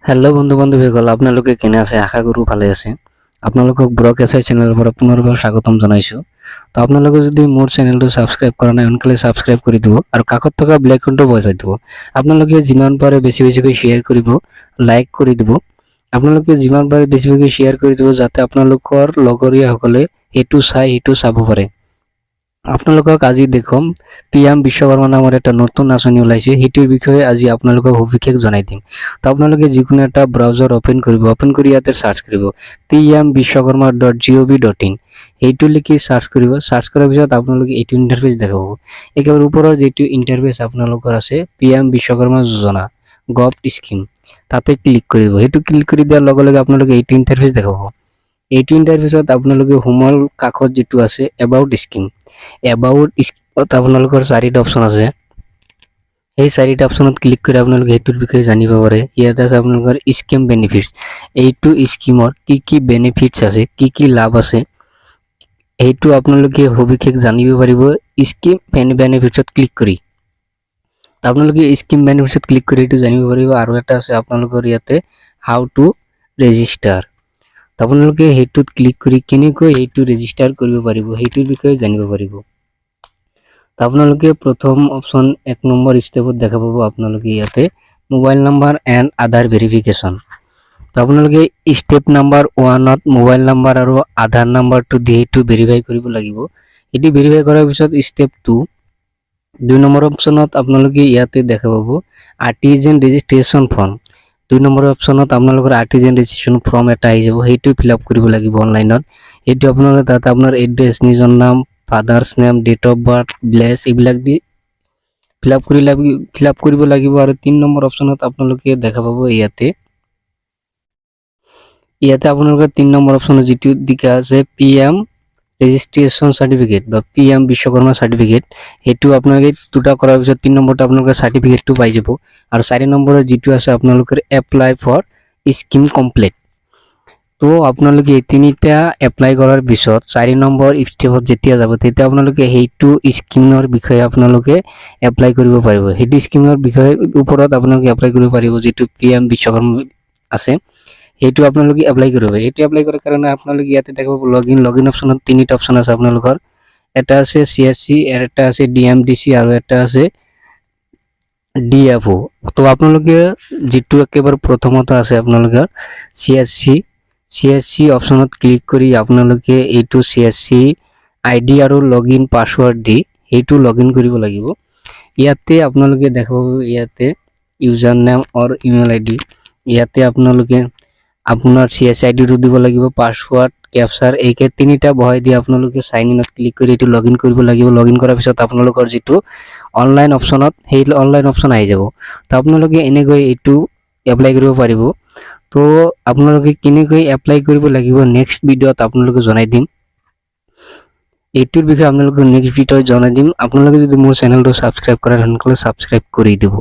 Hello' বন্ধু বান্ধৱীসকল, আপোনালোকে কেনে আছে? আশা কৰোঁ ভালে আছে। আপোনালোকক ব্ৰক এছআই চেনেলৰ পৰা পুনৰবাৰ স্বাগতম জনাইছোঁ। তো আপোনালোকে যদি মোৰ চেনেলটো ছাবস্ক্ৰাইব কৰা নাই, সোনকালে ছাবস্ক্ৰাইব কৰি দিব আৰু কাষত থকা বেল আইকনটো বজাই দিব। আপোনালোকে যিমান পাৰে বেছিকৈ শ্বেয়াৰ কৰিব, লাইক কৰি দিব। আপোনালোকে যিমান পাৰে বেছিকৈ শ্বেয়াৰ কৰি দিব যাতে আপোনালোকৰ লগৰীয়াসকলে এইটো চাব পাৰে। আপোনালোকক আজি দেখুৱাম PM বিশ্বকৰ্মা নামৰ এটা নতুন আঁচনি ওলাইছে, সেইটোৰ বিষয়ে আজি আপোনালোকক সবিশেষ জনাই দিম। তো আপোনালোকে যিকোনো এটা ব্ৰাউজাৰ ওপেন কৰি ইয়াতে সাৰ্চ কৰিব pmvishwakarma.gov.in। এইটো লিখি সাৰ্চ কৰিব। সাৰ্চ কৰাৰ পিছত আপোনালোকে এইটো ইণ্টাৰফেচ দেখাব। একেবাৰে ওপৰৰ যিটো ইণ্টাৰফেচ আপোনালোকৰ আছে PM বিশ্বকৰ্মা যোজনা গভ স্কিম, তাতে ক্লিক কৰিব। সেইটো ক্লিক কৰি দিয়াৰ লগে লগে আপোনালোকে এইটো ইণ্টাৰফেচ দেখাব। এইটো ইণ্টাৰফেচত আপোনালোকে হোমৰ কাষত যিটো আছে এবাউট স্কিম, আপোনালোকৰ চাৰিটা অপশ্যন আছে। এই চাৰিটা অপশ্যনত ক্লিক কৰি আপোনালোকে সেইটোৰ বিষয়ে জানিব পাৰে। ইয়াত আছে আপোনালোকৰ স্কিম বেনিফিটছ। এইটো স্কিমৰ কি বেনিফিটছ আছে, কি লাভ আছে, সেইটো আপোনালোকে সবিশেষ জানিব পাৰিব স্কিম বেনিফিটছত ক্লিক কৰি। আপোনালোকে স্কিম বেনিফিটছত ক্লিক কৰি এইটো জানিব পাৰিব। আৰু এটা আছে আপোনালোকৰ ইয়াতে হাউ টু ৰেজিষ্টাৰ। আপোনালোকে সেইটোত ক্লিক কৰি কেনেকৈ সেইটো ৰেজিষ্টাৰ কৰিব পাৰিব সেইটোৰ বিষয়ে জানিব পাৰিব। আপোনালোকে প্ৰথম অপশ্যন 1 নম্বৰ ষ্টেপত দেখা পাব আপোনালোকে ইয়াতে mobile number and Aadhaar verification. আপোনালোকে ষ্টেপ নাম্বাৰ 1ত মোবাইল নাম্বাৰ আৰু আধাৰ নাম্বাৰটো দি সেইটো ভেৰিফাই কৰিব লাগিব। এটি ভেৰিফাই কৰাৰ পিছত ষ্টেপ 2 নম্বৰ অপশ্যনত আপোনালোকে ইয়াতে দেখা পাব আৰ্টিজেন ৰেজিষ্ট্ৰেশ্যন ফৰ্ম। 2 নম্বৰ অপশ্যনত আপোনালোকৰ আৰ্টিজেন ৰেজিষ্ট্ৰেশ্যন ফৰ্ম এটা আহি যাব, সেইটো ফিল আপ কৰিব লাগিব অনলাইনত। এইটো আপোনালোকে তাতে আপোনাৰ এড্ৰেছ, নিজৰ নাম, father's name, date of birth, village এইবিলাক দি ফিল আপ কৰিব লাগিব। আৰু 3 নম্বৰ অপশ্যনত আপোনালোকে দেখা পাব ইয়াতে আপোনালোকে 3 নম্বৰ অপশ্যনত যিটো দিকা আছে PM ৰেজিষ্ট্ৰেশ্যন চাৰ্টিফিকেট বা PM বিশ্বকৰ্মা চাৰ্টিফিকেট, সেইটো আপোনালোকে দুটা কৰাৰ পিছত 3 নম্বৰটো আপোনালোকে চাৰ্টিফিকেটটো পাই যাব। আৰু 4 নম্বৰৰ যিটো আছে আপোনালোকৰ এপ্লাই ফৰ স্কিম কমপ্লিট। তো আপোনালোকে এই তিনিটা এপ্লাই কৰাৰ পিছত 4 নম্বৰ ষ্টেপত যেতিয়া যাব তেতিয়া আপোনালোকে সেইটো স্কিমৰ বিষয়ে আপোনালোকে এপ্লাই কৰিব পাৰিব। সেইটো স্কিমৰ বিষয়ে ওপৰত আপোনালোকে এপ্লাই কৰিব পাৰিব, যিটো PM বিশ্বকৰ্মা আছে সেইটো আপোনালোকে এপ্লাই কৰিব। এইটো এপ্লাই কৰাৰ কাৰণে আপোনালোকে ইয়াতে দেখা পাব লগইন অপশ্যনত 3টা অপশ্যন আছে আপোনালোকৰ। এটা আছে CSC, এটা আছে DMDC আৰু এটা আছে DFO। তো আপোনালোকে যিটো একেবাৰে প্ৰথমত আছে আপোনালোকৰ CSC অপশ্যনত ক্লিক কৰি আপোনালোকে এইটো CSC ID আৰু লগইন পাছৱৰ্ড দি এইটো লগইন কৰিব লাগিব। ইয়াতে আপোনালোকে দেখা পাব ইয়াতে ইউজাৰ নেম অৰ ইমেইল ID। ইয়াতে আপোনালোকে আপোনাৰ CSC ID টো দিব লাগিব, পাছৱৰ্ড, কেপচাৰ এইকে তিনিটা বহাই দি আপোনালোকে সাইন ইনত ক্লিক কৰি এইটো লগইন কৰিব লাগিব। লগইন কৰাৰ পিছত আপোনালোকৰ যিটো অনলাইন অপশ্যনত সেই অনলাইন অপশ্যন আহি যাব। তো আপোনালোকে এনেকৈ এইটো এপ্লাই কৰিব পাৰিব। তো আপোনালোকে কেনেকৈ এপ্লাই কৰিব লাগিব নেক্সট ভিডিঅ'ত আপোনালোকে জনাই দিম। এইটোৰ বিষয়ে আপোনালোকে নেক্সট ভিডিঅ'ত জনাই দিম। আপোনালোকে যদি মোৰ চেনেলটো ছাবস্ক্ৰাইব কৰে সোনকালে ছাবস্ক্ৰাইব কৰি দিব।